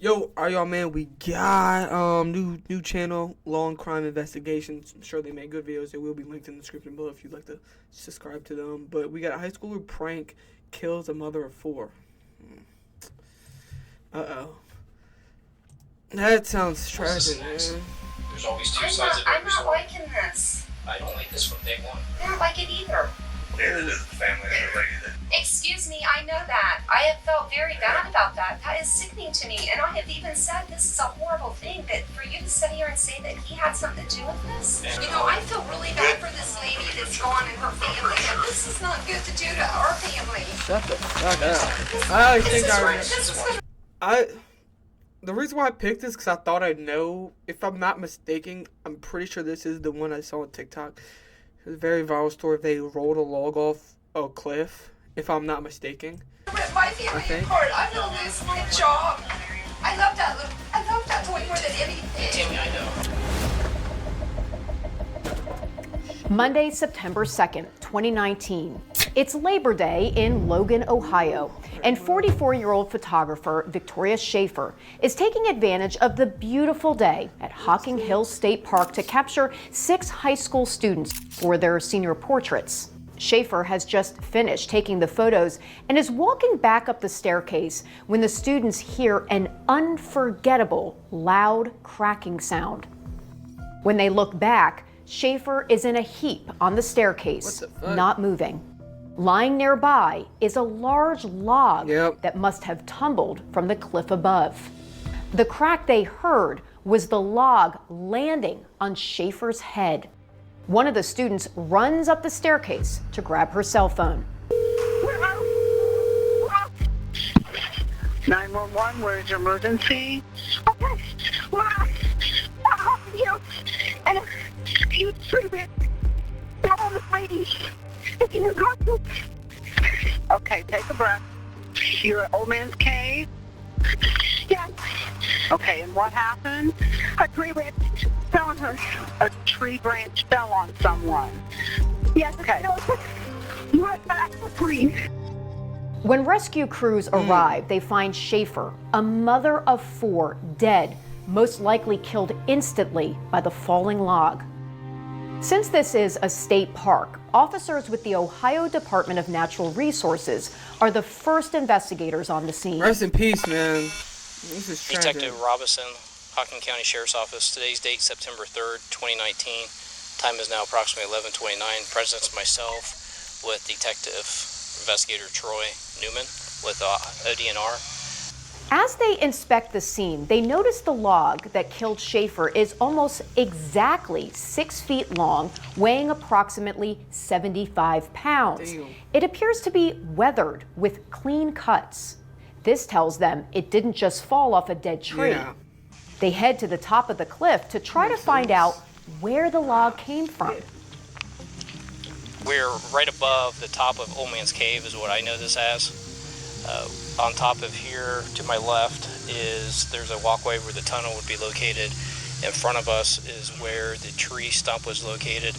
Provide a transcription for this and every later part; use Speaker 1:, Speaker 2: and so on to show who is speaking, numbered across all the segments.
Speaker 1: Yo, are y'all, man? We got new channel, Law and Crime Investigations. I'm sure they make good videos. They will be linked in the description below if you'd like to subscribe to them. But we got a high schooler prank kills a mother of 4. Uh-oh. That sounds tragic, man.
Speaker 2: There's always two sides of every story.
Speaker 3: I'm not liking this.
Speaker 2: I don't like this from day one.
Speaker 3: I don't like it either.
Speaker 2: Neither does the family that are like it.
Speaker 3: Excuse me, I know that. I have felt very bad about that. That is sickening to me. And I have even said this is a horrible thing, but for you to sit here and say that he had something to do with this, you know, I feel really bad for this lady that's gone and her family. And this is not good to do to our family.
Speaker 1: Shut the fuck up. The reason why I picked this because I thought I'd know. If I'm not mistaken, I'm pretty sure this is the one I saw on TikTok. It was a very viral story. They rolled a log off a cliff, if I'm not mistaken.
Speaker 3: Rip my family apart. I'm gonna lose my job. I love that toy more than anything.
Speaker 2: Tammy, I know.
Speaker 4: Monday, September 2nd, 2019. It's Labor Day in Logan, Ohio, and 44-year-old photographer Victoria Schaefer is taking advantage of the beautiful day at Hocking Hills State Park to capture 6 high school students for their senior portraits. Schaefer has just finished taking the photos and is walking back up the staircase when the students hear an unforgettable, loud cracking sound. When they look back, Schaefer is in a heap on the staircase, not moving. Lying nearby is a large log that must have tumbled from the cliff above. The crack they heard was the log landing on Schaefer's head. One of the students runs up the staircase to grab her cell phone.
Speaker 5: 911, where's your emergency? You treatment. Tell this lady. Okay, take a breath. You're at Old Man's Cave? Yes. Okay, and what happened? A tree branch fell on her. A tree branch fell on someone? Yes. Okay. You went back, please.
Speaker 4: When rescue crews arrive, they find Schaefer, a mother of 4, dead, most likely killed instantly by the falling log. Since this is a state park, officers with the Ohio Department of Natural Resources are the first investigators on the scene.
Speaker 1: Rest in peace, man. This is tragic.
Speaker 2: Detective Robinson, Hocking County Sheriff's Office. Today's date, September 3rd, 2019. Time is now approximately 11:29. Present myself with Detective Investigator Troy Newman with ODNR.
Speaker 4: As they inspect the scene, they notice the log that killed Schaefer is almost exactly 6 feet long, weighing approximately 75 pounds.
Speaker 1: Damn.
Speaker 4: It appears to be weathered with clean cuts. This tells them it didn't just fall off a dead tree.
Speaker 1: Yeah.
Speaker 4: They head to the top of the cliff to try to find out where the log came from.
Speaker 2: We're right above the top of Old Man's Cave is what I know this as. On top of here to my left there's a walkway where the tunnel would be located. In front of us is where the tree stump was located,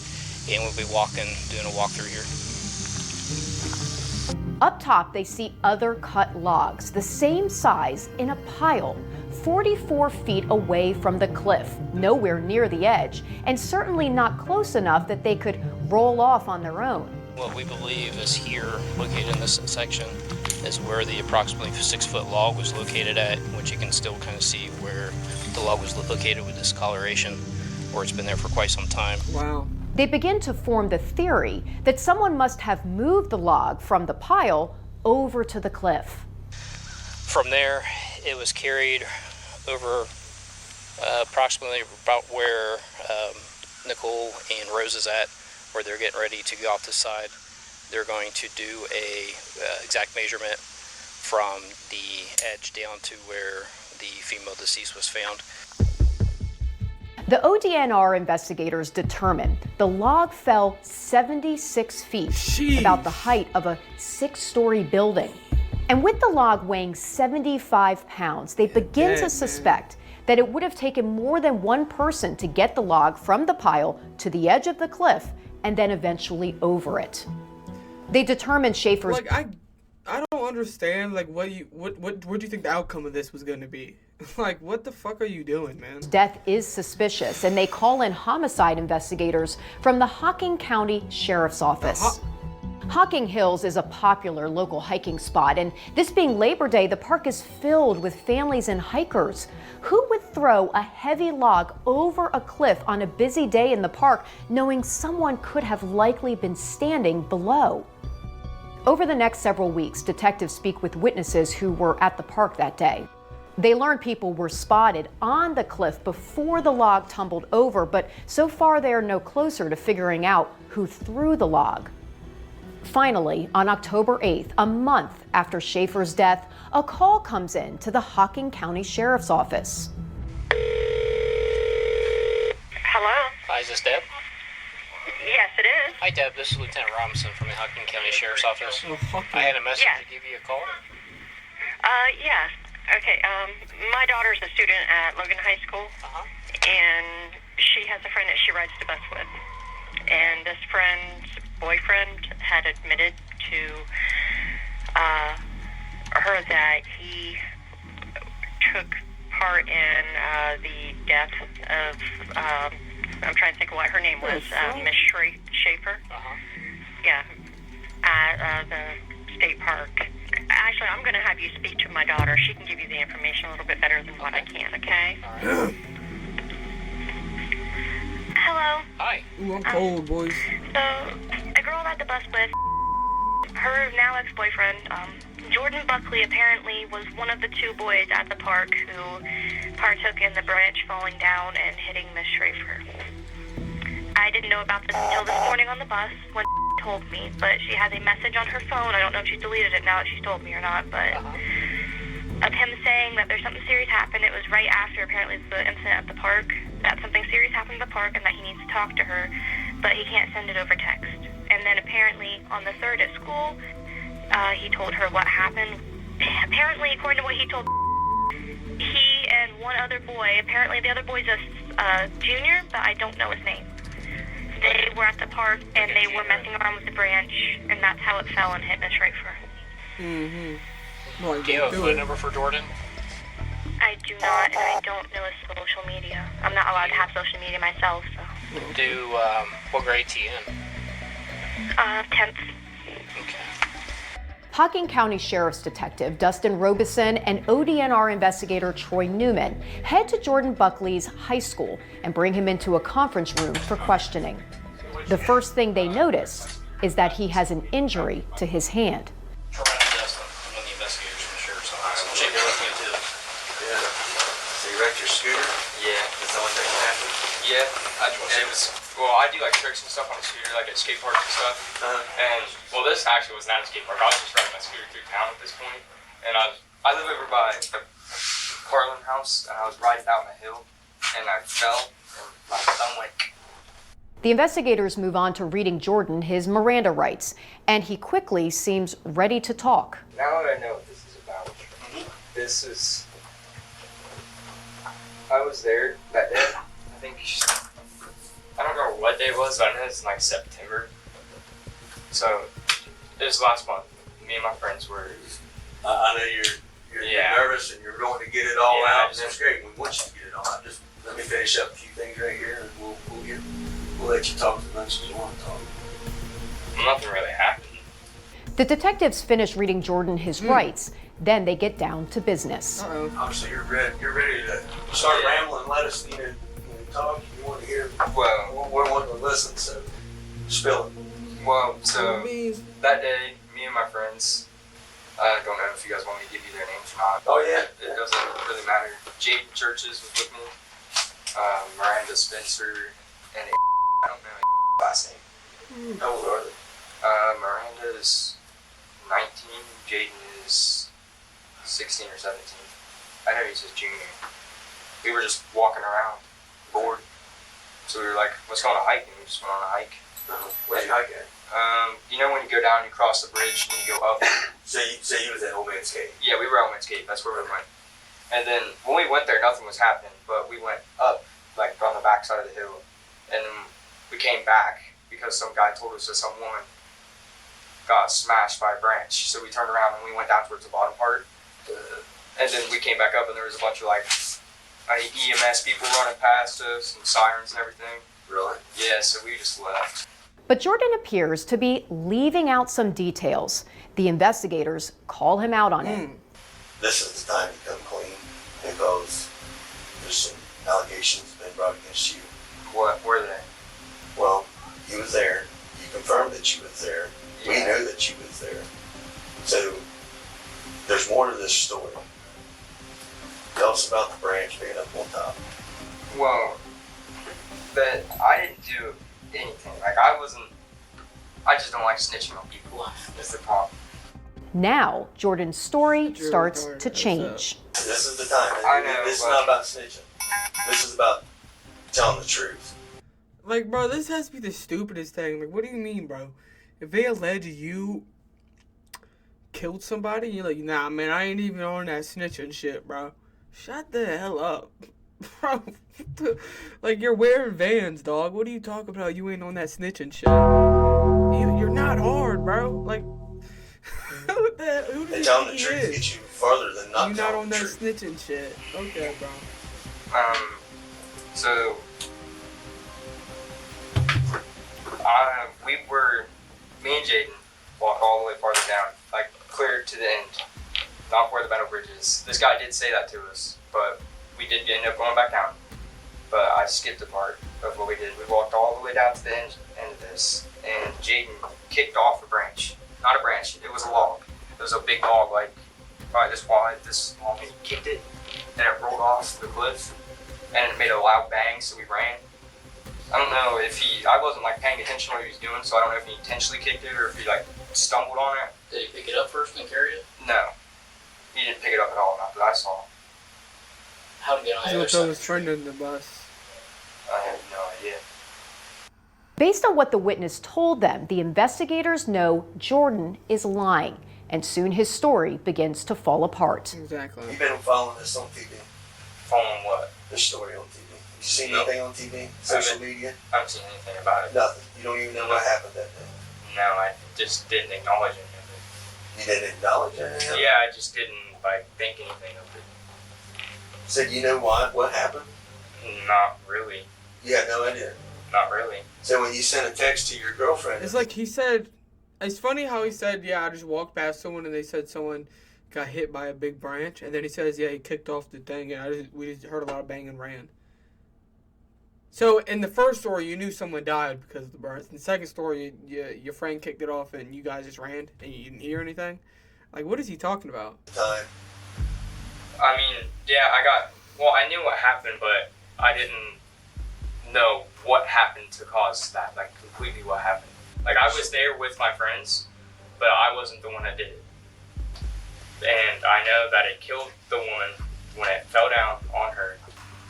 Speaker 2: and we'll be doing a walkthrough here.
Speaker 4: Up top, they see other cut logs, the same size, in a pile, 44 feet away from the cliff, nowhere near the edge, and certainly not close enough that they could roll off on their own.
Speaker 2: What we believe is here, located in this section, is where the approximately 6-foot log was located at, which you can still kind of see where the log was located with discoloration, where it's been there for quite some time.
Speaker 1: Wow.
Speaker 4: They begin to form the theory that someone must have moved the log from the pile over to the cliff.
Speaker 2: From there, it was carried over approximately about where Nicole and Rose is at, where they're getting ready to go off the side. They're going to do a exact measurement from the edge down to where the female deceased was found.
Speaker 4: The ODNR investigators determined the log fell 76 feet, about the height of a 6-story building. And with the log weighing 75 pounds, they begin to suspect that it would have taken more than one person to get the log from the pile to the edge of the cliff and then eventually over it. They determined Schaefer's...
Speaker 1: I don't understand, what do you think the outcome of this was going to be? Like, what the fuck are you doing, man?
Speaker 4: Death is suspicious, and they call in homicide investigators from the Hocking County Sheriff's Office. Hocking Hills is a popular local hiking spot, and this being Labor Day, the park is filled with families and hikers. Who would throw a heavy log over a cliff on a busy day in the park, knowing someone could have likely been standing below? Over the next several weeks, detectives speak with witnesses who were at the park that day. They learn people were spotted on the cliff before the log tumbled over, but so far they are no closer to figuring out who threw the log. Finally, on October 8th, a month after Schaefer's death, a call comes in to the Hocking County Sheriff's Office.
Speaker 5: Hello?
Speaker 2: Hi, is this Deb?
Speaker 5: Yes, it is.
Speaker 2: Hi, Deb. This is Lieutenant Robinson from the Hocking County Sheriff's Office.
Speaker 1: Oh, fuck
Speaker 2: I had a message
Speaker 5: Yeah.
Speaker 2: to give you a call.
Speaker 5: Yeah. Okay, my daughter's a student at Logan High School, and she has a friend that she rides the bus with. And this friend's boyfriend had admitted to her that he took part in the death of, I'm trying to think of what her name was, Miss Schaefer. Yeah, at the state park. Actually, I'm going to have you speak to my daughter. She can give you the information a little bit better than what I can, okay? Hello?
Speaker 2: Hi.
Speaker 1: Ooh, I'm cold, boys.
Speaker 5: So, a girl I ride the bus with, her now ex-boyfriend, Jordan Buckley, apparently was one of the two boys at the park who partook in the branch falling down and hitting Miss Schaefer. I didn't know about this until this morning on the bus when told me, but she has a message on her phone. I don't know if she's deleted it now that she's told me or not, but of him saying that there's something serious happened. It was right after, apparently, the incident at the park, that something serious happened at the park and that he needs to talk to her, but he can't send it over text. And then apparently on the 3rd at school, he told her what happened. Apparently, according to what he told, he and one other boy, apparently the other boy's a junior, but I don't know his name. They were at the park and they were messing around with the branch, and that's how it fell and hit Miss Schaefer.
Speaker 1: Well,
Speaker 2: Do you have a phone number for Jordan?
Speaker 5: I do not, and I don't know his social media. I'm not allowed to have social media myself, so.
Speaker 2: What grade is he in?
Speaker 5: 10th.
Speaker 2: Okay.
Speaker 4: Hocking County Sheriff's Detective Dustin Robeson and ODNR investigator Troy Newman head to Jordan Buckley's high school and bring him into a conference room for questioning. The first thing they notice is that he has an injury to his hand.
Speaker 2: Troy, I'm Dustin. I'm one of the investigators from the Sheriff's Office. Shake your left hand too.
Speaker 6: Yeah. So you wrecked your scooter?
Speaker 2: Yeah.
Speaker 6: That's the only thing that happened?
Speaker 7: I do like tricks and stuff on the scooter, like at skate parks and stuff. And this actually was not a skate park. I was just riding my scooter through town at this point. And I live over by the Carlin house, and I was riding down the hill, and I fell, and my thumb went.
Speaker 4: The investigators move on to reading Jordan his Miranda rights, and he quickly seems ready to talk.
Speaker 7: Now that I know what this is about, I was there that day. I don't remember what day it was, but I know it's in like September. So it was last month. Me and my friends were.
Speaker 6: I know you're nervous and you're going to get it all out. That's great. We want you to get it all out. Just let me finish up a few things right here, and we'll let you talk as much as you want to talk.
Speaker 7: Nothing really happened.
Speaker 4: The detectives finish reading Jordan his rights, then they get down to business.
Speaker 6: Obviously, you're ready to start rambling. Let us talk. You want to hear.
Speaker 7: Well,
Speaker 6: we're wanting to listen. So spill it.
Speaker 7: Well, so that day, me and my friends. I don't know if you guys want me to give you their names or not.
Speaker 6: Oh yeah.
Speaker 7: It doesn't really matter. Jade Churches was with me. Miranda Spencer and I don't know last name.
Speaker 6: How old are they?
Speaker 7: Miranda is 19. Jaden is 16 or 17. I know he's a junior. We were just walking around, bored. So we were like, let's go on a hike, and we just went on a hike.
Speaker 6: Where'd you hike at?
Speaker 7: You know when you go down, you cross the bridge, and you go up.
Speaker 6: So you was at Old Man's Cave?
Speaker 7: Yeah, we were at Old Man's Cave. That's where we went. And then when we went there, nothing was happening, but we went up, like on the back side of the hill, and then we came back because some guy told us that some woman got smashed by a branch. So we turned around and we went down towards the bottom part. And then we came back up and there was a bunch of like EMS people running past us and sirens and everything.
Speaker 6: Really?
Speaker 7: Yeah, so we just left.
Speaker 4: But Jordan appears to be leaving out some details. The investigators call him out on it.
Speaker 6: This is the time to come clean because there's some allegations been brought against you.
Speaker 7: What were they?
Speaker 6: Well, you was there. You confirmed that you was there.
Speaker 7: Yeah.
Speaker 6: We knew that you was there. So there's more to this story. Tell us about the branch being up on top.
Speaker 7: Well, that I didn't do anything. Like I just don't like snitching on people. That's the problem.
Speaker 4: Now, Jordan's story starts to change.
Speaker 6: This is the time.
Speaker 7: I know,
Speaker 6: This is
Speaker 7: but-
Speaker 6: not about snitching. This is about telling the truth.
Speaker 1: Like, bro, this has to be the stupidest thing. Like, what do you mean, bro? If they allege you killed somebody, you're like, nah, man, I ain't even on that snitching shit, bro. Shut the hell up. Bro, like, you're wearing Vans, dog. What are you talking about? You ain't on that snitching shit. You're not hard, bro. Like, who do
Speaker 6: And
Speaker 1: you
Speaker 6: telling the
Speaker 1: think he
Speaker 6: truth
Speaker 1: is?
Speaker 6: gets you farther than not
Speaker 1: You're not
Speaker 6: telling
Speaker 1: on
Speaker 6: the
Speaker 1: that
Speaker 6: truth.
Speaker 1: snitching shit. Okay, bro.
Speaker 7: So me and Jaden walked all the way farther down, like clear to the end, not where the metal bridge is. This guy did say that to us, but we did end up going back down. But I skipped a part of what we did. We walked all the way down to the end of this, and Jaden kicked off a branch. Not a branch, it was a log. It was a big log, like probably this wide, this long, and he kicked it, and it rolled off the cliff, and it made a loud bang, so we ran. I don't know if I wasn't like paying attention to what he was doing, so I don't know if he intentionally kicked it or if he like stumbled on it.
Speaker 2: Did he pick it up first and carry it?
Speaker 7: No, he didn't pick it up at all, not that I saw.
Speaker 2: How did he get on the
Speaker 1: He
Speaker 2: other
Speaker 1: looked on
Speaker 2: side?
Speaker 1: his friend in the bus.
Speaker 7: I have no idea.
Speaker 4: Based on what the witness told them, the investigators know Jordan is lying, and soon his story begins to fall apart.
Speaker 1: Exactly.
Speaker 6: You've been following this on TV,
Speaker 7: Following what?
Speaker 6: this story on TV. You seen
Speaker 7: No.
Speaker 6: anything on TV, social media?
Speaker 7: I haven't seen anything about it.
Speaker 6: Nothing. You don't even know what happened that day.
Speaker 7: No, I just didn't acknowledge any of
Speaker 6: You didn't acknowledge it.
Speaker 7: it. Yeah, I just didn't like think anything of it.
Speaker 6: Said you know what happened?
Speaker 7: Not really.
Speaker 6: You had no idea.
Speaker 7: Not really.
Speaker 6: So when you sent a text to your girlfriend,
Speaker 1: It's like he said, it's funny how he said, yeah, I just walked past someone and they said someone got hit by a big branch. And then he says, yeah, he kicked off the thing and we just heard a lot of bang and ran. So in the first story, you knew someone died because of the branch. In the second story, your friend kicked it off and you guys just ran and you didn't hear anything. Like, what is he talking about?
Speaker 6: time.
Speaker 7: I mean, yeah, I knew what happened, but I didn't know what happened to cause that, like completely what happened. Like I was there with my friends, but I wasn't the one that did it. And I know that it killed the woman when it fell down on her,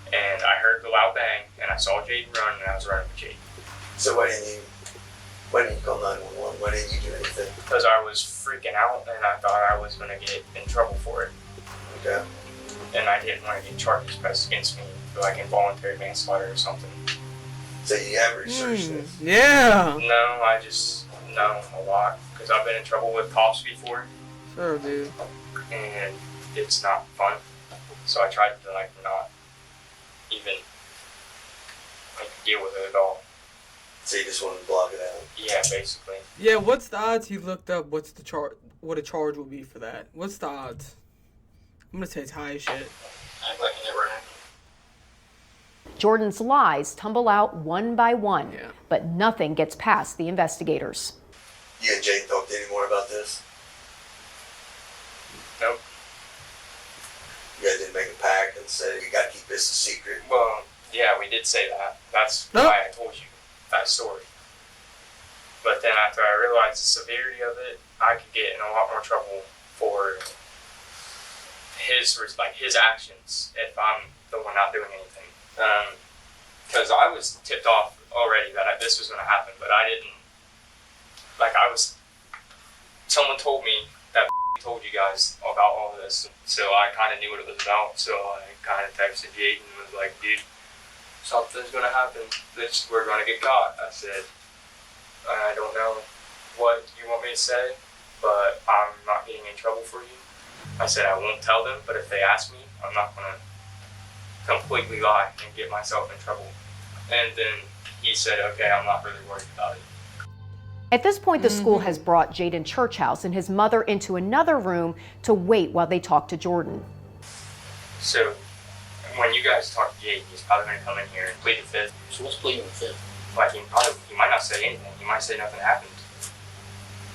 Speaker 7: and I heard the loud bang, and I saw Jaden run, and I was running with Jaden.
Speaker 6: So why didn't you call 911? Why didn't you do anything?
Speaker 7: Because I was freaking out, and I thought I was going to get in trouble for it.
Speaker 6: Okay.
Speaker 7: And I didn't want to get charges pressed against me for like involuntary manslaughter or something.
Speaker 6: So you have researched this.
Speaker 1: Yeah.
Speaker 7: No, I just know a lot because I've been in trouble with cops before,
Speaker 1: Sure, dude.
Speaker 7: and it's not fun. So I tried to like not even like deal with it at all.
Speaker 6: So you just wanted to block it out.
Speaker 7: Yeah, basically.
Speaker 1: Yeah, what's the odds he looked up what a charge would be for that? What's the odds? I'm gonna say it's high as shit.
Speaker 2: Act like it never happened.
Speaker 4: Jordan's lies tumble out one by one,
Speaker 1: Yeah.
Speaker 4: but nothing gets past the investigators.
Speaker 6: You and Jane talked any more about this?
Speaker 7: Nope.
Speaker 6: You guys didn't make a pact and say we gotta keep this a secret.
Speaker 7: Well, yeah, we did say that. That's
Speaker 1: No.
Speaker 7: why I told you that story. But then after I realized the severity of it, I could get in a lot more trouble for his actions if I'm the one not doing anything. Because I was tipped off already that this was going to happen, but I didn't. Like someone told me that told you guys about all this, so I kind of knew what it was about. So I kind of texted Jaden and was like, "Dude, something's going to happen. We're going to get caught." I said, "I don't know what you want me to say, but I'm not getting in trouble for you." I said I won't tell them, but if they ask me, I'm not going to completely lie and get myself in trouble. And then he said, okay, I'm not really worried about it.
Speaker 4: At this point, the school has brought Jaden Churchhouse and his mother into another room to wait while they talk to Jordan.
Speaker 7: So when you guys talk to Jaden, he's probably going to come in here and plead the fifth.
Speaker 8: So what's pleading the fifth?
Speaker 7: Like he might not say anything. He might say nothing happened.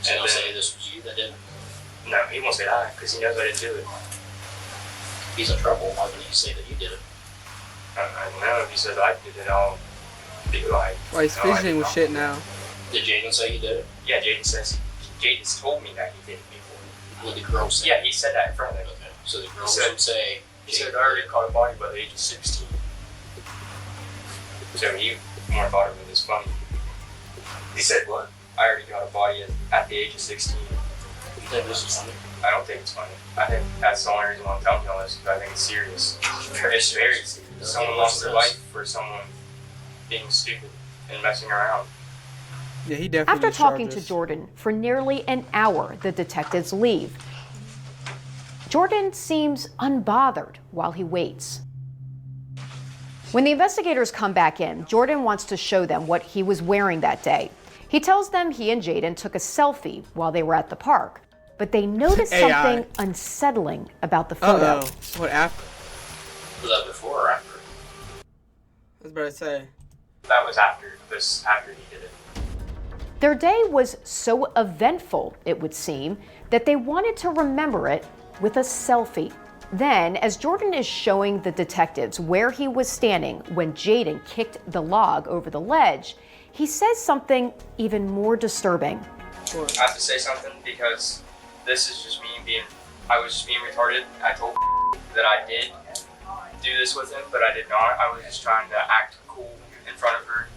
Speaker 8: So he'll say this was you that did it?
Speaker 7: No, he won't say that because he knows I didn't do it.
Speaker 8: If he's in trouble, why wouldn't he say that you did it?
Speaker 7: I don't know. If he says I did it, I'll be like...
Speaker 1: Well, he's fidgeting with shit now.
Speaker 8: Did Jaden say he did it?
Speaker 7: Yeah, Jaden's told me that he did it before.
Speaker 8: Would the girl say?
Speaker 7: Yeah, he said that in front of me.
Speaker 8: Okay. So the girl would say...
Speaker 7: He said I already caught a body by the age of 16. So he more thought of it as funny.
Speaker 6: He said what?
Speaker 7: I already got a body at the age of 16.
Speaker 8: You think this is funny?
Speaker 7: I don't think it's funny. I think that's the only reason why I'm telling you all this, because I think it's serious. It's very serious. Someone lost their life for someone being stupid and messing around.
Speaker 1: Yeah, he definitely.
Speaker 4: After talking to Jordan for nearly an hour, the detectives leave. Jordan seems unbothered while he waits. When the investigators come back in, Jordan wants to show them what he was wearing that day. He tells them he and Jaden took a selfie while they were at the park, but they noticed something unsettling about the photo.
Speaker 1: What after?
Speaker 8: Was that before or after?
Speaker 1: I was about to say.
Speaker 7: That was after he did it.
Speaker 4: Their day was so eventful, it would seem, that they wanted to remember it with a selfie. Then, as Jordan is showing the detectives where he was standing when Jaden kicked the log over the ledge, he says something even more disturbing.
Speaker 7: I have to say something because this is just I was just being retarded. I told that I did do this with him, but I did not. I was just trying to act cool in front of her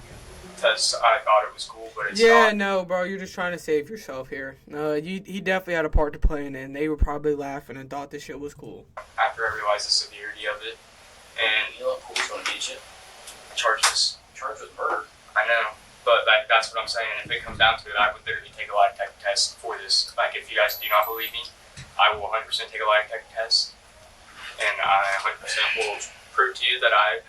Speaker 7: because I thought it was cool, but it's not.
Speaker 1: No, bro, you're just trying to save yourself here. No, he definitely had a part to play in it, and they were probably laughing and thought this shit was cool.
Speaker 7: After I realized the severity of it, and
Speaker 8: you know what police want to get you?
Speaker 7: Charged with murder. I know, but that's what I'm saying. If it comes down to it, I would literally take a lie detector test for this. Like, if you guys do not believe me, I will 100% take a lie detector test, and I 100% will prove to you that I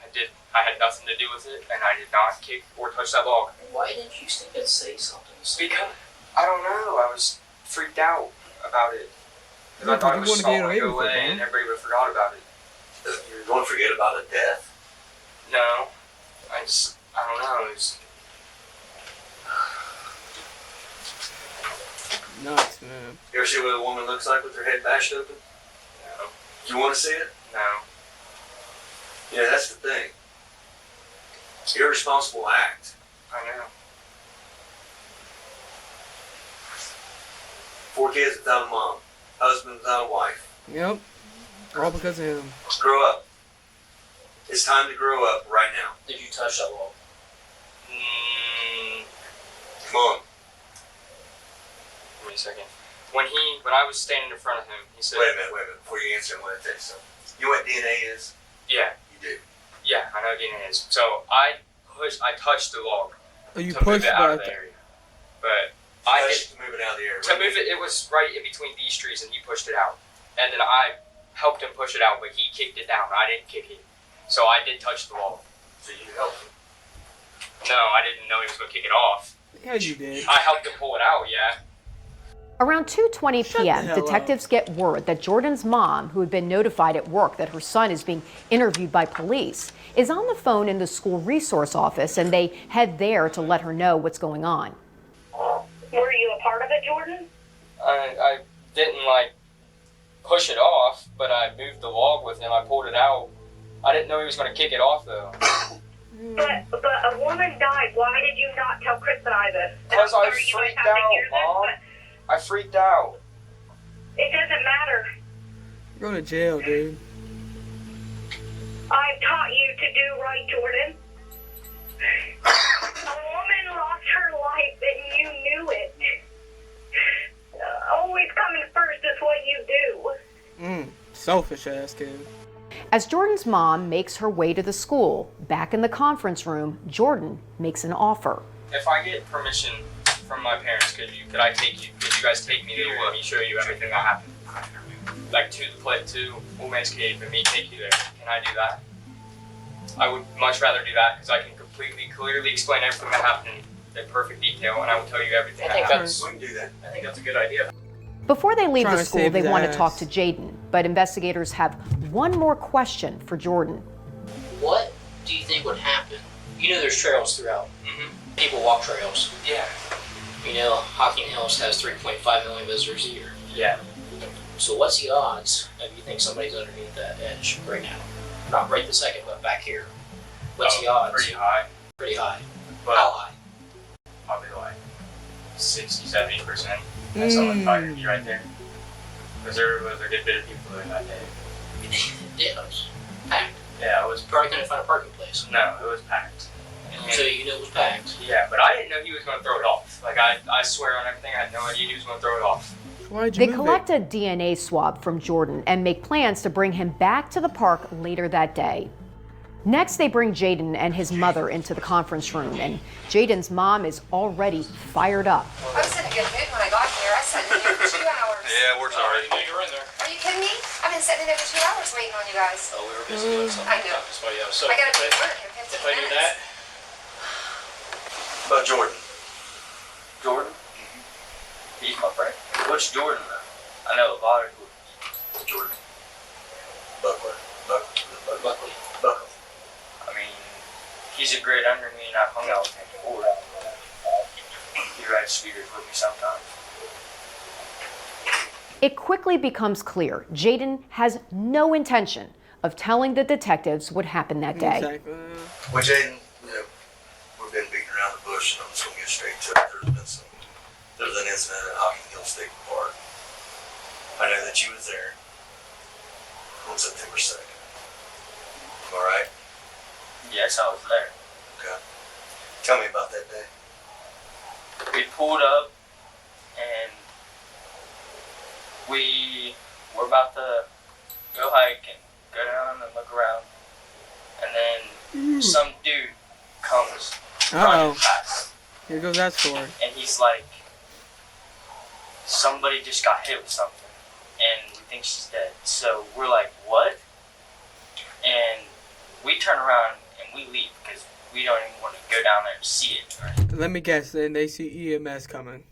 Speaker 7: had nothing to do with it, and I did not kick or touch that log.
Speaker 8: Why didn't you stand and say something?
Speaker 7: Because, I don't know, I was freaked out about it. Because I thought it was all going to go away and everybody would have forgot about it.
Speaker 6: You're going to forget about a death?
Speaker 7: No. I don't know, it was...
Speaker 1: Nuts, man.
Speaker 6: You ever see what a woman looks like with her head bashed open?
Speaker 7: No.
Speaker 6: You want to see it?
Speaker 7: No.
Speaker 6: Yeah, that's the thing. Irresponsible act.
Speaker 7: I know.
Speaker 6: 4 kids without a mom. Husband without a wife.
Speaker 1: Yep. All because of him.
Speaker 6: Grow up. It's time to grow up right now.
Speaker 8: Did you touch that log?
Speaker 6: Come on.
Speaker 7: Give me a second. When I was standing in front of him, he said...
Speaker 6: Wait a minute. Before you answer, I'm going to tell you something. You know what DNA is?
Speaker 7: Yeah.
Speaker 6: You do.
Speaker 7: Yeah, I know what DNA is. So I touched the log
Speaker 1: You
Speaker 7: to move
Speaker 1: pushed
Speaker 7: it out of the area. But I did...
Speaker 6: To move it out of the area.
Speaker 7: To move it, it was right in between these trees and he pushed it out. And then I helped him push it out, but he kicked it down. I didn't kick it. So I did touch the log.
Speaker 6: So you helped him?
Speaker 7: No, I didn't know he was going to kick it off.
Speaker 1: Yeah, you did.
Speaker 7: I helped him pull it out, yeah.
Speaker 4: Around 2:20 p.m.,
Speaker 1: the hell
Speaker 4: detectives get word that Jordan's mom, who had been notified at work that her son is being interviewed by police, is on the phone in the school resource office, and they head there to let her know what's going on.
Speaker 5: Were you a part of it, Jordan?
Speaker 7: I didn't, push it off, but I moved the log with him. I pulled it out. I didn't know he was going to kick it off, though.
Speaker 5: But a woman died. Why did you not tell Chris and I this?
Speaker 7: Because I
Speaker 5: Or you might
Speaker 7: freaked
Speaker 5: have to
Speaker 7: out,
Speaker 5: hear this,
Speaker 7: Mom.
Speaker 5: but
Speaker 7: I freaked out.
Speaker 5: it doesn't matter.
Speaker 1: You're going to jail, dude.
Speaker 5: I've taught you to do right, Jordan. A woman lost her life and you knew it. Always coming first is what you do.
Speaker 1: Selfish ass kid.
Speaker 4: As Jordan's mom makes her way to the school, back in the conference room, Jordan makes an offer.
Speaker 7: If I get permission from my parents, could you guys take me there and let me show you everything that happened? like to Old Man's Cave and me take you there. Can I do that? I would much rather do that because I can completely, clearly explain everything that happened in perfect detail, and I will tell you everything that happened.
Speaker 6: We can do that.
Speaker 7: I think that's a good idea.
Speaker 4: Before they leave
Speaker 1: Trying
Speaker 4: the
Speaker 1: to
Speaker 4: school,
Speaker 1: save
Speaker 4: they
Speaker 1: his
Speaker 4: want to
Speaker 1: ass.
Speaker 4: talk to Jaden, but investigators have one more question for Jordan.
Speaker 8: What do you think would happen? You know there's trails throughout. People walk trails.
Speaker 7: Yeah.
Speaker 8: You know, Hocking Hills has 3.5 million visitors a year.
Speaker 7: Yeah.
Speaker 8: So what's the odds of you think somebody's underneath that edge right now? Not right this second, but back here. What's the odds?
Speaker 7: Pretty high.
Speaker 8: Pretty high.
Speaker 7: But
Speaker 8: How high?
Speaker 7: probably like 60-70%. That's someone fired you right there. Because there was a good bit of people there that day.
Speaker 8: Yeah, it was packed.
Speaker 7: Yeah, it was.
Speaker 8: Probably couldn't find a parking place.
Speaker 7: No, it was packed.
Speaker 8: So you know it was packed.
Speaker 7: Yeah, but I didn't know he was going to throw it off. Like, I swear on everything, I had no idea he was going to throw it off.
Speaker 1: Why'd you
Speaker 4: They
Speaker 1: move
Speaker 4: collect
Speaker 1: it?
Speaker 4: a DNA swab from Jordan and make plans to bring him back to the park later that day. Next, they bring Jaden and his mother into the conference room, and Jaden's mom is already fired up.
Speaker 3: I was in a good mood when I got here. I sat in here for 2 hours.
Speaker 7: Yeah, we're sorry.
Speaker 8: You were in there.
Speaker 3: Are you kidding me? I've been sitting in there for 2 hours waiting on you guys.
Speaker 8: Oh, we were busy doing something.
Speaker 3: I know.
Speaker 8: Somebody else. So
Speaker 3: I gotta be
Speaker 8: if
Speaker 3: at work in 15
Speaker 8: if I do
Speaker 3: minutes.
Speaker 8: that,
Speaker 6: About Jordan.
Speaker 7: Jordan? He's my friend. Which Jordan, though? I know a lot of Jordans.
Speaker 6: Jordan. Buckler.
Speaker 8: Buckley.
Speaker 6: Buckle.
Speaker 7: I mean, he's a great under me, and I've hung out with him before. He rides scooters with me sometimes.
Speaker 4: It quickly becomes clear Jaden has no intention of telling the detectives what happened that day.
Speaker 1: Exactly.
Speaker 6: Well, Jaden, we've been beating around the bush, and I'm just going to get straight to it. There was an incident at Hocking Hill State Park. I know that you was there on September 2nd. All right?
Speaker 7: Yes, I was there.
Speaker 6: Okay. Tell me about that day.
Speaker 7: We pulled up, and we were about to go hike and go down and look around. And then some dude comes running
Speaker 1: Uh-oh.
Speaker 7: past,
Speaker 1: Here goes that story.
Speaker 7: and he's like, somebody just got hit with something, and we think she's dead. So we're like, what? And we turn around and we leave because we don't even want to go down there and see it. Right?
Speaker 1: Let me guess, then they see EMS coming.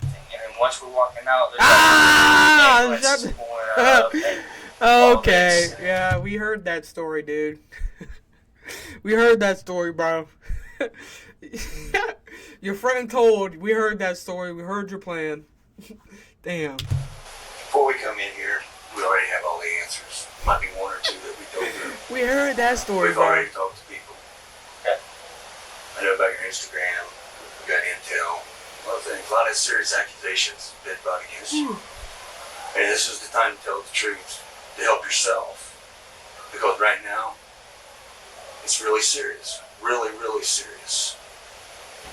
Speaker 7: And then once we're walking out, there's
Speaker 1: Ah!
Speaker 7: ambulances
Speaker 1: Shut-
Speaker 7: pulling up, and all
Speaker 1: Okay,
Speaker 7: this.
Speaker 1: yeah, we heard that story, dude. We heard that story, bro. Your friend told, we heard that story, we heard your plan. Damn.
Speaker 6: Before we come in here, we already have all the answers. Might be one or two that we don't know.
Speaker 1: We heard that story,
Speaker 6: We've
Speaker 1: bro.
Speaker 6: already talked to people.
Speaker 7: Okay.
Speaker 6: I know about your Instagram. We got intel. A lot of things. A lot of serious accusations been brought against you. And this is the time to tell the truth, to help yourself. Because right now, it's really serious. Really, really serious.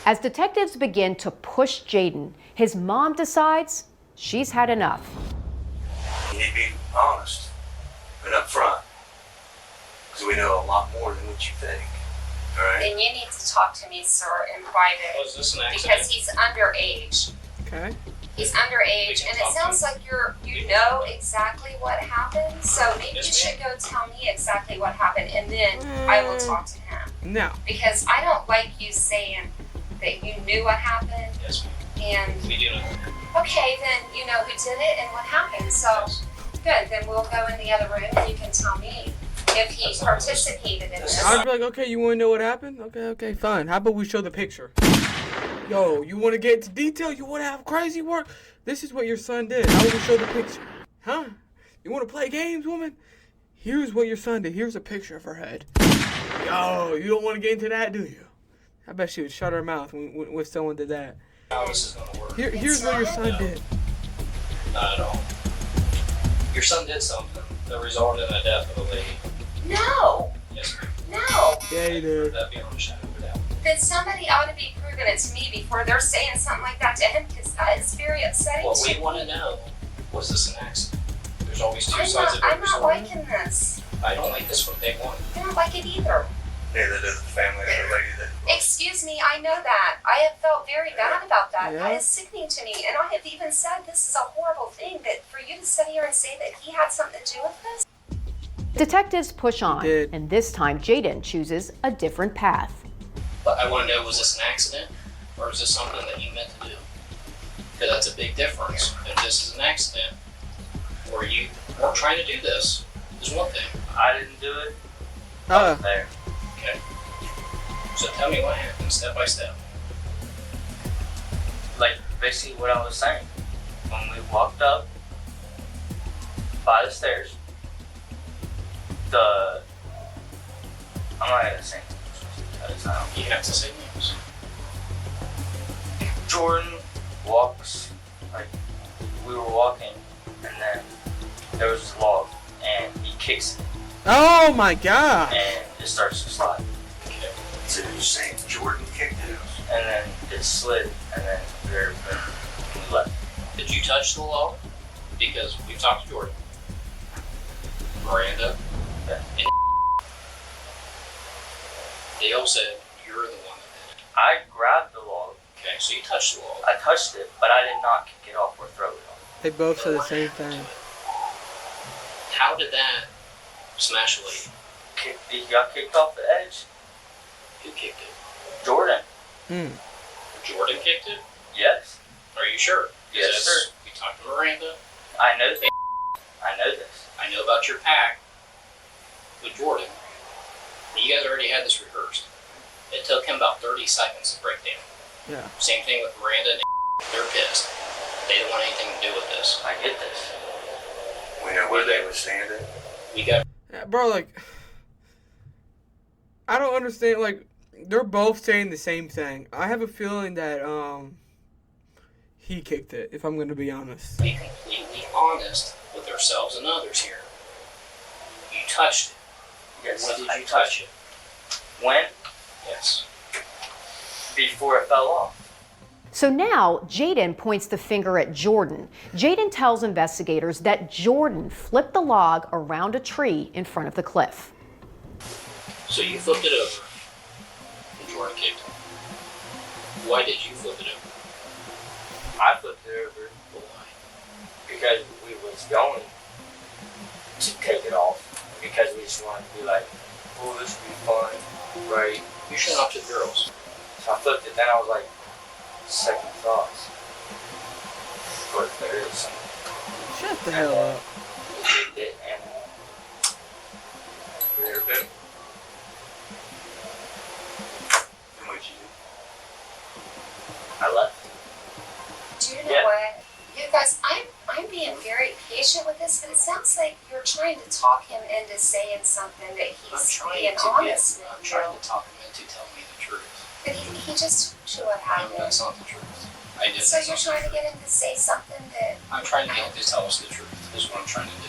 Speaker 4: As detectives begin to push Jaden, his mom decides she's had enough.
Speaker 6: You need to be honest and upfront. Because we know a lot more than what you think. All right?
Speaker 3: And you need to talk to me, sir, in private.
Speaker 8: Was this an
Speaker 3: Because
Speaker 8: accident?
Speaker 3: he's underage.
Speaker 1: Okay.
Speaker 3: He's underage, and it sounds like you know exactly what happened. So maybe you should go tell me exactly what happened, and then I will talk to him.
Speaker 1: No.
Speaker 3: Because I don't like you saying that you knew what happened,
Speaker 8: Yes,
Speaker 3: and
Speaker 8: we do know.
Speaker 3: okay, then you know who did it and what happened. So good, then we'll go in the other room, and you can tell me if he participated in this.
Speaker 1: I'd be like, okay, you want to know what happened? Okay, fine. How about we show the picture? Yo, you want to get into detail? You want to have crazy work? This is what your son did. How about we show the picture? Huh? You want to play games, woman? Here's what your son did. Here's a picture of her head. Yo, you don't want to get into that, do you? I bet she would shut her mouth when someone did that.
Speaker 8: How this is going to work?
Speaker 1: Here's what your son did.
Speaker 8: Not at all. Your son did something that resulted in the death of a lady.
Speaker 3: No,
Speaker 8: Yes, ma'am.
Speaker 3: no.
Speaker 1: Yeah, he did.
Speaker 8: That beyond a shadow of a doubt.
Speaker 3: Then somebody ought to be proving it to me before they're saying something like that to him, because that is very upsetting
Speaker 8: What
Speaker 3: to
Speaker 8: we
Speaker 3: me.
Speaker 8: want to know, was this an accident? There's always two
Speaker 3: I'm
Speaker 8: sides of
Speaker 3: not
Speaker 8: every story.
Speaker 3: liking this.
Speaker 8: I don't like this from day one.
Speaker 3: I don't like it either.
Speaker 6: Neither does the family of the lady that.
Speaker 3: Excuse annoys me. I know that. I have felt very bad about that.
Speaker 1: Yeah.
Speaker 3: That is sickening to me. And I have even said this is a horrible thing, that for you to sit here and say that he had something to do with this.
Speaker 4: Detectives push on,
Speaker 1: did.
Speaker 4: and this time Jaden chooses a different path.
Speaker 8: But I want to know, was this an accident or is this something that you meant to do? Because that's a big difference. If this is an accident or you weren't trying to do this, is one thing.
Speaker 7: I didn't do it. There.
Speaker 8: Okay. So tell me what happened step by step.
Speaker 7: Like basically what I was saying. When we walked up by the stairs, I'm not gonna say names.
Speaker 8: You have to say names.
Speaker 7: Jordan walks, like we were walking, and then there was this log, and he kicks it,
Speaker 1: Oh my god!
Speaker 7: and it starts to slide.
Speaker 8: Okay.
Speaker 6: So you're saying Jordan kicked it?
Speaker 7: And then it slid, and then we left.
Speaker 8: Did you touch the log? Because we've talked to Jordan, Miranda,
Speaker 7: Yeah.
Speaker 8: and Dale said you're the one that did it.
Speaker 7: I grabbed the log.
Speaker 8: Okay, so you touched the log.
Speaker 7: I touched it, but I did not kick it off or throw it off.
Speaker 1: They both said the
Speaker 8: What
Speaker 1: same
Speaker 8: happened
Speaker 1: thing.
Speaker 8: to it? How did that smash a lady?
Speaker 7: He got kicked off the edge.
Speaker 8: Who kicked it?
Speaker 7: Jordan.
Speaker 8: Jordan kicked it?
Speaker 7: Yes.
Speaker 8: Are you sure? 'Cause
Speaker 7: Yes,
Speaker 8: that's-
Speaker 7: sir.
Speaker 8: We talked to Miranda.
Speaker 7: I know this. I know this.
Speaker 8: I know about your pact with Jordan. You guys already had this rehearsed. It took him about 30 seconds to break down.
Speaker 1: Yeah.
Speaker 8: Same thing with Miranda and they're pissed. They don't want anything to do with this.
Speaker 7: I get this.
Speaker 6: We know where they were standing.
Speaker 8: We got
Speaker 1: Yeah, bro, like, I don't understand. Like, they're both saying the same thing. I have a feeling that he kicked it. If I'm gonna be honest.
Speaker 8: to be completely honest with ourselves and others here. You touched it.
Speaker 7: Yes.
Speaker 8: When did
Speaker 7: I
Speaker 8: you touch it?
Speaker 7: When?
Speaker 8: Yes.
Speaker 7: Before it fell off.
Speaker 4: So now Jaden points the finger at Jordan. Jaden tells investigators that Jordan flipped the log around a tree in front of the cliff.
Speaker 8: So you flipped it over and Jordan kicked it. Why did you flip it over?
Speaker 7: I flipped it over
Speaker 8: Why?
Speaker 7: because we was going to take it off. Because we just wanted to be like, oh, this would be fun, right?
Speaker 8: You showed off to the girls.
Speaker 7: So I flipped it, then I was like, second thoughts. But there is something.
Speaker 1: Shut the hell up.
Speaker 7: We kicked it and there, boom.
Speaker 6: And what'd you do?
Speaker 7: I left.
Speaker 3: Do you know
Speaker 7: Yeah.
Speaker 3: what? You guys, I'm being very patient with this, but it sounds like you're trying to talk him into saying something that
Speaker 8: I'm
Speaker 3: he's
Speaker 8: trying
Speaker 3: being
Speaker 8: to
Speaker 3: honest
Speaker 8: I'm
Speaker 3: with
Speaker 8: trying
Speaker 3: you.
Speaker 8: to talk him into telling me the truth.
Speaker 3: But he just told you what
Speaker 8: No,
Speaker 3: happened.
Speaker 8: that's not the truth. I did.
Speaker 3: So
Speaker 8: that's
Speaker 3: you're
Speaker 8: not
Speaker 3: trying
Speaker 8: the
Speaker 3: to get him to say something that
Speaker 8: I'm trying to get him to tell us the truth. Is what I'm trying to do.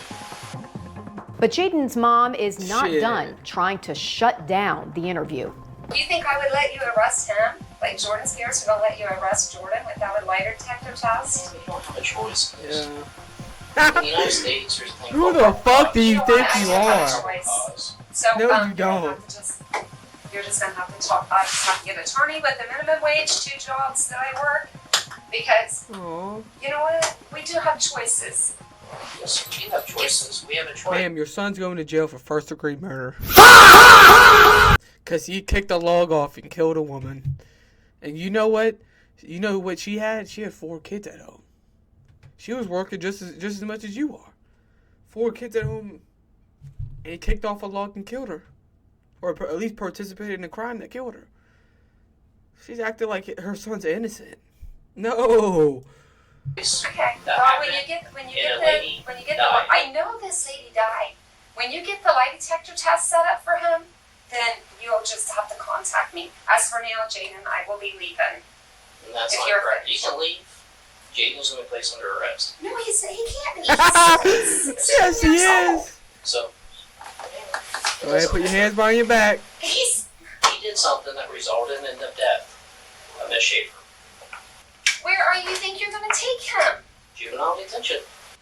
Speaker 4: But Jaden's mom is not
Speaker 1: Shit.
Speaker 4: done trying to shut down the interview.
Speaker 3: you think I would let you arrest him? Like Jordan's parents are gonna let you arrest Jordan without a lie detector test?
Speaker 8: We don't have a choice.
Speaker 1: Yeah.
Speaker 8: In the United States, there's a thing
Speaker 1: Who
Speaker 8: called
Speaker 1: the fuck do you
Speaker 3: You
Speaker 1: think
Speaker 3: don't
Speaker 1: you
Speaker 3: have
Speaker 1: are?
Speaker 3: a choice.
Speaker 8: cause.
Speaker 3: So
Speaker 1: No, you
Speaker 3: you're gonna
Speaker 1: don't.
Speaker 3: have to you're just gonna have to talk. I just have to get an attorney with the minimum wage, 2 jobs that I work, because
Speaker 1: Aw.
Speaker 3: you know what? We do have choices.
Speaker 8: Yes, we have choices. We have a choice.
Speaker 1: Ma'am, your son's going to jail for first-degree murder. Because he kicked a log off and killed a woman. And you know what? You know what she had? She had 4 kids at home. She was working just as much as you are. 4 kids at home. And he kicked off a log and killed her. Or at least participated in a crime that killed her. She's acting like her son's innocent. No.
Speaker 3: Okay.
Speaker 8: That
Speaker 3: Well, when
Speaker 8: happened,
Speaker 3: you get
Speaker 8: and a lady died.
Speaker 3: I know this lady died. When you get the lie detector test set up for him, then you'll just have to contact me. As for now, Jaden, I will be leaving.
Speaker 8: And that's
Speaker 3: If
Speaker 8: not
Speaker 3: you're
Speaker 8: correct. You
Speaker 3: finished.
Speaker 8: can leave. Jaden's going to be placed under arrest.
Speaker 3: No, he can't be. He's
Speaker 1: Yes, he is.
Speaker 8: So,
Speaker 1: Go ahead, put your hands behind your back.
Speaker 3: He's
Speaker 8: he did something that resulted in the death of Miss Schaefer.
Speaker 3: where are you think you're gonna take him?
Speaker 8: Juvenile detention.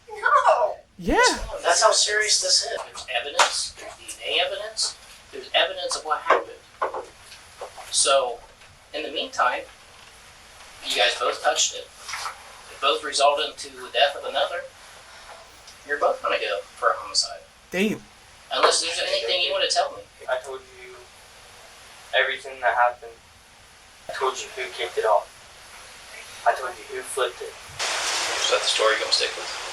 Speaker 3: No.
Speaker 1: Yeah.
Speaker 8: That's how serious this is. There's evidence, there's DNA evidence, there's evidence of what happened. So, In the meantime, you guys both touched it. It both resulted into the death of another. You're both gonna go for a homicide.
Speaker 1: Damn.
Speaker 8: Unless there's anything you want to tell me.
Speaker 7: I told you everything that happened. I told you who kicked it off. I told you who flipped it.
Speaker 8: Is that the story you're gonna stick with?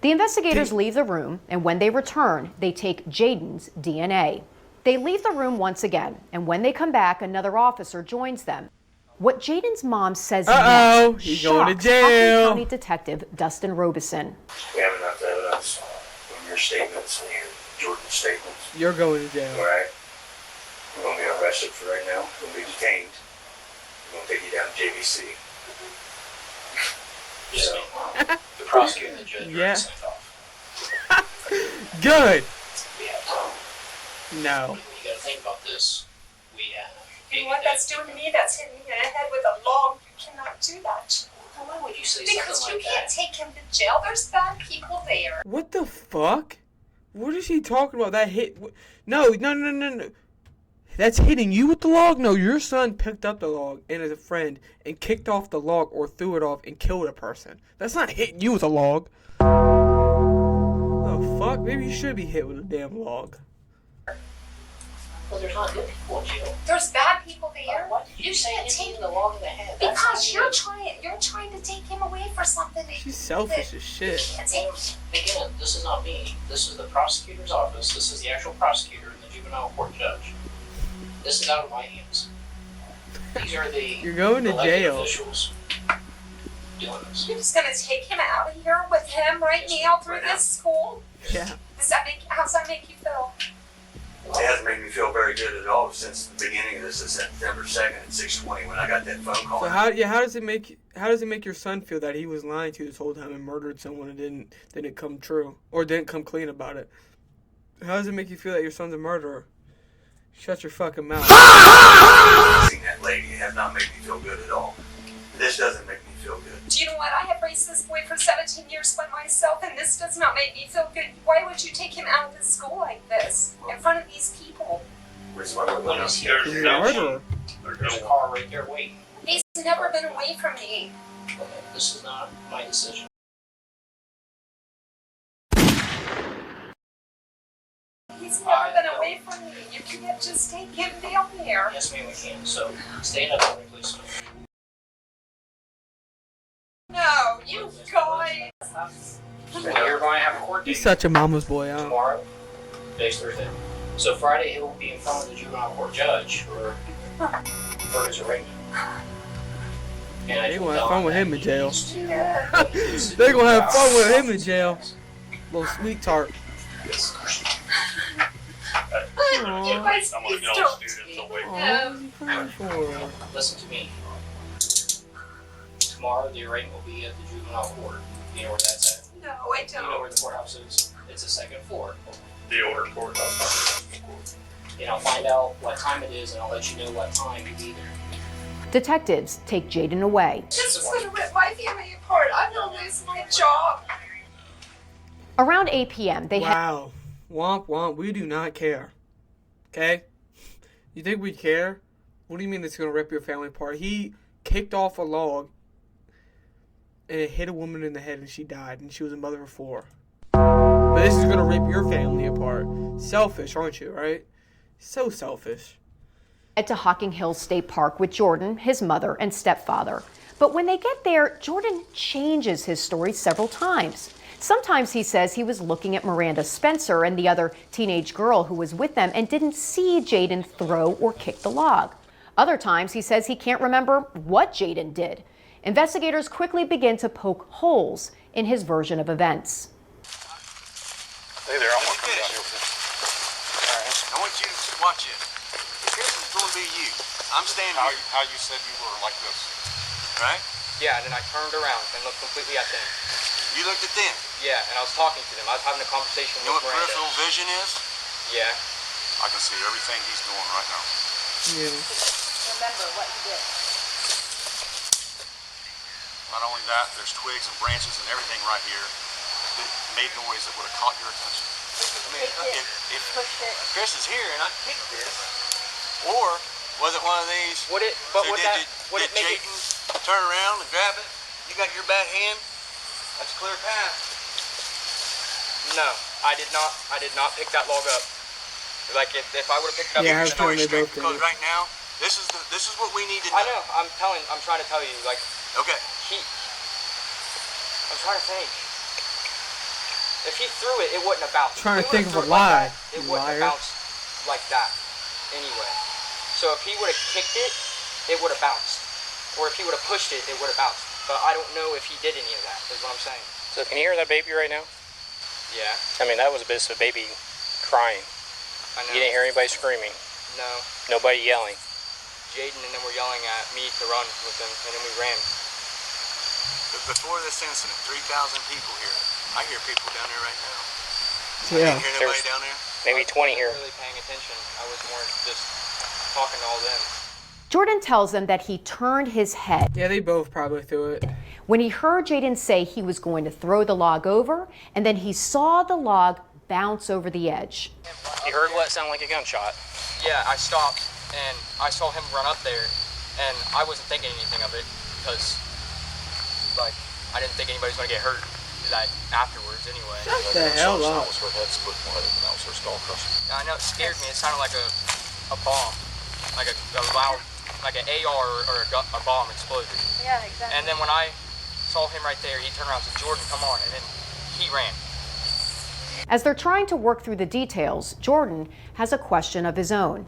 Speaker 4: The investigators leave the room, and when they return, they take Jaden's DNA. They leave the room once again, and when they come back, another officer joins them. What Jaden's mom says next
Speaker 1: he's going to
Speaker 4: shocks
Speaker 1: jail.
Speaker 4: County Detective Dustin Robeson.
Speaker 6: We have enough evidence from your statements and Jordan's statements.
Speaker 1: You're going to jail.
Speaker 6: All right? You're going to be arrested for right now. You're going to be detained. We're going to take you down to JVC.
Speaker 8: Just me. The prosecutor and the judge
Speaker 1: Yeah.
Speaker 8: are sent off.
Speaker 1: Good.
Speaker 8: We have time.
Speaker 1: No.
Speaker 8: You gotta think about this. We have.
Speaker 3: You know what that's doing to me? That's hitting me in the head with a log. You cannot do that.
Speaker 8: Well, why would you say
Speaker 3: Because
Speaker 8: something
Speaker 3: you
Speaker 8: like
Speaker 3: can't
Speaker 8: that?
Speaker 3: take him to jail. There's bad people there.
Speaker 1: What the fuck? What is he talking about? That hit? No. That's hitting you with the log? No, your son picked up the log and as a friend and kicked off the log or threw it off and killed a person. That's not hitting you with a log. Oh fuck? Maybe you should be hit with a damn log.
Speaker 8: Well, there's not good people in jail.
Speaker 3: There's bad people there.
Speaker 8: Why did you say
Speaker 3: can't
Speaker 8: hitting
Speaker 3: take
Speaker 8: the log in the head? That's
Speaker 3: because
Speaker 8: not
Speaker 3: you're trying to take him away for something that
Speaker 1: She's selfish as
Speaker 3: you
Speaker 1: shit.
Speaker 3: can't take.
Speaker 8: Again, this is not me. This is the prosecutor's office. This is the actual prosecutor and the juvenile court judge. This is out of my hands. These are the
Speaker 1: You're going to
Speaker 8: elected
Speaker 1: jail.
Speaker 8: officials doing this.
Speaker 3: You're just gonna take him out of here with him right now through this school?
Speaker 1: Yeah.
Speaker 3: How's that make you feel?
Speaker 6: It hasn't made me feel very good at all since the beginning of this, September 2nd at 6:20 when I got that phone call.
Speaker 1: So how does it make your son feel that he was lying to you this whole time and murdered someone and didn't come true or didn't come clean about it? How does it make you feel that your son's a murderer? Shut your fucking mouth.
Speaker 6: Seeing that lady has not made me feel good at all. This doesn't make me feel good.
Speaker 3: Do you know what? I have raised this boy for 17 years by myself, and this does not make me feel good. Why would you take him out of the school like this in front of these people?
Speaker 6: Which one we're going to see.
Speaker 1: He's a murderer.
Speaker 8: There's a car right there waiting.
Speaker 3: He's never been away from me.
Speaker 8: Okay, this is not my decision.
Speaker 3: He's never been away from me. You can't just take him down there.
Speaker 8: Yes, ma'am, we can. So stand up for me, please.
Speaker 3: No, you guys.
Speaker 8: Well, you're going to have a court date
Speaker 1: He's such a mama's boy, huh?
Speaker 8: tomorrow. Today's Thursday. So Friday he will be in front of the juvenile court judge for his arraignment. And I
Speaker 1: They
Speaker 8: told
Speaker 1: gonna have
Speaker 8: Don
Speaker 1: fun with
Speaker 8: that
Speaker 1: him in
Speaker 8: he
Speaker 1: jail.
Speaker 8: needs to-
Speaker 1: They're gonna have fun with him in jail. Little sweet tart.
Speaker 3: You guys, please don't take him.
Speaker 8: Listen to me. Tomorrow the arraignment will be at the juvenile court. You know where that's at?
Speaker 3: No, I
Speaker 8: You know
Speaker 3: don't.
Speaker 8: where the courthouse is? It's the second floor.
Speaker 6: The order courthouse.
Speaker 8: And I'll find out what time it is and I'll let you know what time to be there.
Speaker 4: Detectives take Jaden away.
Speaker 3: This is going to rip my family apart. I'm going to lose my job.
Speaker 4: Around 8 p.m., they head
Speaker 1: Wow. Womp womp. We do not care. Okay? You think we care? What do you mean it's gonna rip your family apart? He kicked off a log and it hit a woman in the head and she died and she was a mother of 4. But this is gonna rip your family apart. Selfish, aren't you, right? So selfish.
Speaker 4: to Hocking Hills State Park with Jordan, his mother, and stepfather. But when they get there, Jordan changes his story several times. Sometimes he says he was looking at Miranda Spencer and the other teenage girl who was with them and didn't see Jaden throw or kick the log. Other times he says he can't remember what Jaden did. Investigators quickly begin to poke holes in his version of events.
Speaker 9: Hey there, I want to come down here with you. All right. I want you to watch it. This is going to be you. I'm standing here. How you said you were like this, right?
Speaker 7: Yeah, and then I turned around and looked completely at them.
Speaker 9: You looked at them.
Speaker 7: Yeah, and I was talking to them. I was having a conversation
Speaker 9: You know
Speaker 7: with
Speaker 9: what
Speaker 7: Miranda.
Speaker 9: peripheral vision is?
Speaker 7: Yeah.
Speaker 9: I can see everything he's doing right now.
Speaker 1: Yeah.
Speaker 3: Remember what he did.
Speaker 9: Not only that, there's twigs and branches and everything right here that made noise that would have caught your attention. I mean, if Chris is here and I picked this, or Was it one of these?
Speaker 7: Would it? But
Speaker 9: So
Speaker 7: would
Speaker 9: did
Speaker 7: that?
Speaker 9: you-
Speaker 7: Would
Speaker 9: did
Speaker 7: it make it?
Speaker 9: Jayden turn around and grab it? You got your bad hand? That's a clear path.
Speaker 7: No, I did not. I did not pick that log up. Like if I would have picked it up,
Speaker 1: Yeah,
Speaker 7: it
Speaker 1: I
Speaker 7: would
Speaker 1: was
Speaker 7: have
Speaker 1: telling they both did.
Speaker 9: Because right now, this is what we need to know.
Speaker 7: I know. I'm trying to tell you. Like
Speaker 9: Okay.
Speaker 7: I'm trying to think. If he threw it, it wouldn't have bounced.
Speaker 1: Trying to
Speaker 7: If he
Speaker 1: think
Speaker 7: would've
Speaker 1: of a
Speaker 7: threw it like
Speaker 1: lie,
Speaker 7: that, it
Speaker 1: you
Speaker 7: wouldn't
Speaker 1: liar.
Speaker 7: have bounced like that anyway. So if he would have kicked it, it would have bounced. Or if he would have pushed it, it would have bounced. But I don't know if he did any of that, is what I'm saying.
Speaker 2: So can you hear that baby right now?
Speaker 7: Yeah,
Speaker 2: I mean, that was a baby crying.
Speaker 7: I know.
Speaker 2: You didn't hear anybody screaming.
Speaker 7: No.
Speaker 2: Nobody yelling.
Speaker 7: Jaden and them were yelling at me to run with them, and then we ran.
Speaker 9: But before this incident, 3,000 people here. I hear people down there right now.
Speaker 1: Yeah.
Speaker 9: You hear nobody
Speaker 2: There's-
Speaker 9: down there?
Speaker 2: Maybe 20 here.
Speaker 7: I wasn't really paying attention. I was more just talking to all them.
Speaker 4: Jordan tells them that he turned his head
Speaker 1: Yeah, they both probably threw it.
Speaker 4: when he heard Jaden say he was going to throw the log over, and then he saw the log bounce over the edge.
Speaker 2: You heard what sounded like a gunshot.
Speaker 7: Yeah, I stopped and I saw him run up there, and I wasn't thinking anything of it because, like, I didn't think anybody's gonna get hurt that afterwards anyway.
Speaker 1: Shut the hell up.
Speaker 9: her head split wide open. That was her skull crusher.
Speaker 7: I know it scared me. It sounded like a bomb, like a loud, like an AR or a bomb exploded.
Speaker 10: Yeah, exactly.
Speaker 7: And then when I saw him right there, he turned around and said, "Jordan, come on," and then he ran.
Speaker 4: As they're trying to work through the details, Jordan has a question of his own.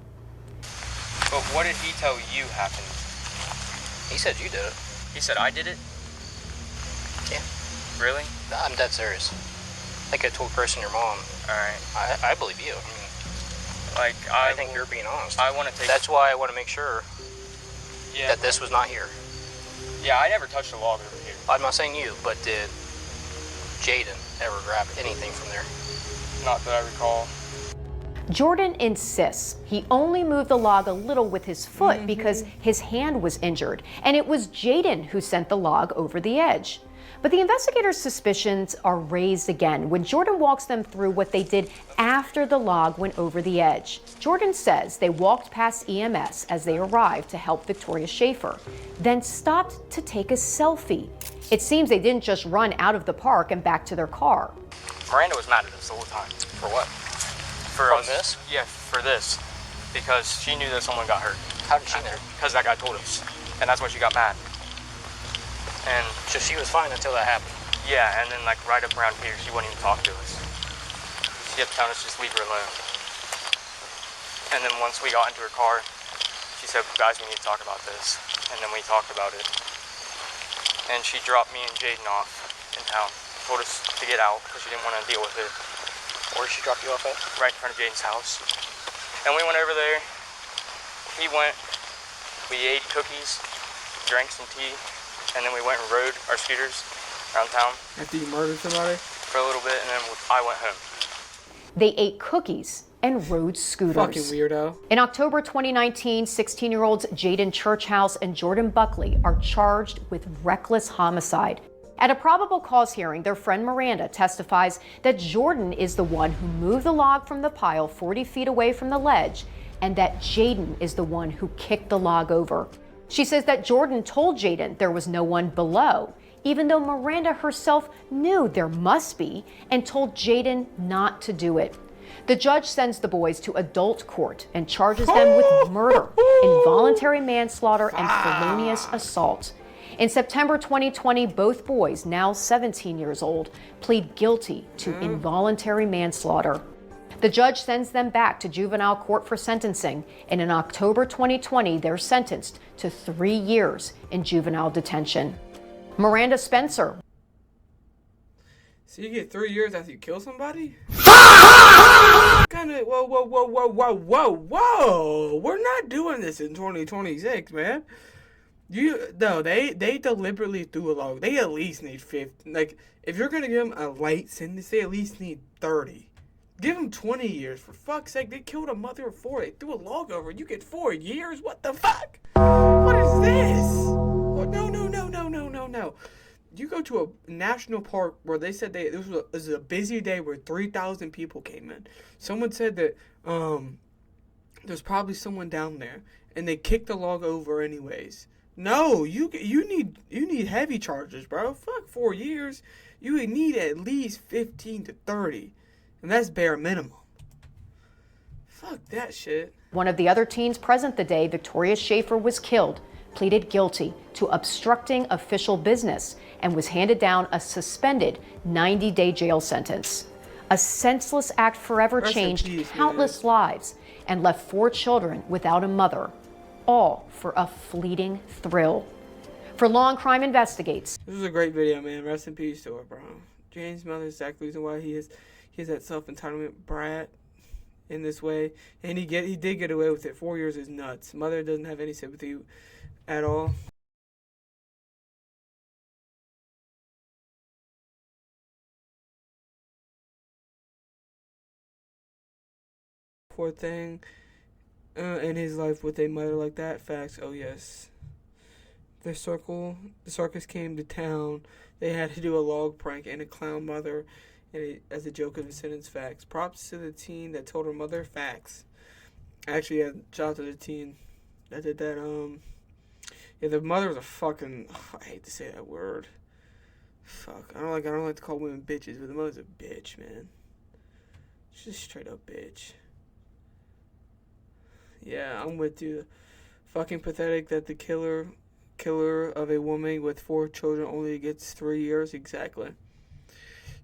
Speaker 7: But what did he tell you happened?
Speaker 2: He said you did it.
Speaker 7: He said I did it.
Speaker 2: Yeah.
Speaker 7: Really?
Speaker 2: I'm dead serious. I could have told Chris and your mom.
Speaker 7: All right.
Speaker 2: I believe you. I mean,
Speaker 7: Like
Speaker 2: I think you're being honest.
Speaker 7: I want to take.
Speaker 2: That's why I want to make sure
Speaker 7: Yeah.
Speaker 2: that this was not here.
Speaker 7: Yeah, I never touched a log over here.
Speaker 2: I'm not saying you, but did Jaden ever grab anything from there?
Speaker 7: Not that I recall.
Speaker 4: Jordan insists he only moved the log a little with his foot because his hand was injured, and it was Jaden who sent the log over the edge. But the investigators' suspicions are raised again when Jordan walks them through what they did after the log went over the edge. Jordan says they walked past EMS as they arrived to help Victoria Schaefer, then stopped to take a selfie. It seems they didn't just run out of the park and back to their car.
Speaker 7: Miranda was mad at us the whole time.
Speaker 2: For what?
Speaker 7: For
Speaker 2: From
Speaker 7: us.
Speaker 2: this?
Speaker 7: Yeah, for this. Because she knew that someone got hurt.
Speaker 2: How did she know?
Speaker 7: Because that guy told us. And that's why she got mad. And
Speaker 2: So she was fine until that happened.
Speaker 7: yeah, and then like right up around here, she wouldn't even talk to us. She kept telling us just leave her alone. And then once we got into her car, she said, "Guys, we need to talk about this." And then we talked about it. And she dropped me and Jaden off in town. Told us to get out because she didn't want to deal with it.
Speaker 2: Where did she drop you off at?
Speaker 7: Right in front of Jaden's house. And we went over there. He went. We ate cookies, drank some tea, and then we went and rode our scooters around town
Speaker 1: After you murdered somebody?
Speaker 7: for a little bit, and then I went home.
Speaker 4: They ate cookies and rode scooters.
Speaker 1: Fucking weirdo.
Speaker 4: In October 2019, 16-year-olds Jaden Churchhouse and Jordan Buckley are charged with reckless homicide. At a probable cause hearing, their friend Miranda testifies that Jordan is the one who moved the log from the pile 40 feet away from the ledge, and that Jaden is the one who kicked the log over. She says that Jordan told Jaden there was no one below, even though Miranda herself knew there must be and told Jaden not to do it. The judge sends the boys to adult court and charges them with murder, involuntary manslaughter, and felonious assault. In September 2020, both boys, now 17 years old, plead guilty to involuntary manslaughter. The judge sends them back to juvenile court for sentencing, and in October 2020, they're sentenced to 3 years in juvenile detention. Miranda Spencer.
Speaker 1: So you get 3 years after you kill somebody? Kinda, whoa. We're not doing this in 2026, man. They deliberately threw a log. They at least need 50. Like, if you're gonna give them a light sentence, they at least need 30. Give them 20 years, for fuck's sake. They killed a mother of 4. They threw a log over. You get 4 years? What the fuck? What is this? Oh, no. You go to a national park where they said this was a busy day where 3,000 people came in. Someone said that there's probably someone down there. and they kick the log over anyways. No, you need heavy charges, bro. Fuck 4 years. You would need at least 15 to 30, and that's bare minimum. Fuck that shit.
Speaker 4: One of the other teens present the day Victoria Schaefer was killed pleaded guilty to obstructing official business and was handed down a suspended 90-day jail sentence. A senseless act forever changed countless lives and left 4 children without a mother, all for a fleeting thrill. For Law and Crime Investigates.
Speaker 1: This was a great video, man. Rest in peace to her, bro. James' mother is exactly the reason why he is that self-entitlement brat in this way. And he did get away with it. 4 years is nuts. Mother doesn't have any sympathy at all. Poor thing in his life with a mother like that. Facts. Oh yes. The circus came to town. They had to do a log prank and a clown mother as a joke of the sentence. Facts. Props to the teen that told her mother. Facts. Actually, yeah, shout out to the teen that did that. Yeah, the mother was a fucking. I hate to say that word. Fuck. I don't like to call women bitches, but the mother's a bitch, man. She's just straight up bitch. Yeah, I'm with you. Fucking pathetic that the killer of a woman with 4 children only gets 3 years. Exactly.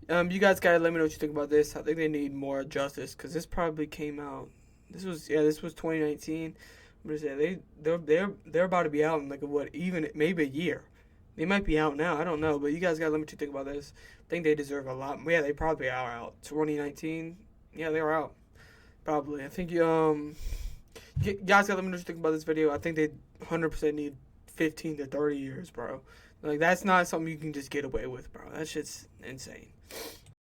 Speaker 1: You guys gotta let me know what you think about this. I think they need more justice because this probably came out. This was 2019. I'm gonna say they're about to be out in maybe a year. They might be out now. I don't know, but you guys gotta let me know what you think about this. I think they deserve a lot. Yeah, they probably are out. 2019. Yeah, they were out. Probably. I think you guys gotta let me know what you think about this video. I think they 100% need 15 to 30 years, bro. Like, that's not something you can just get away with, bro. That shit's insane.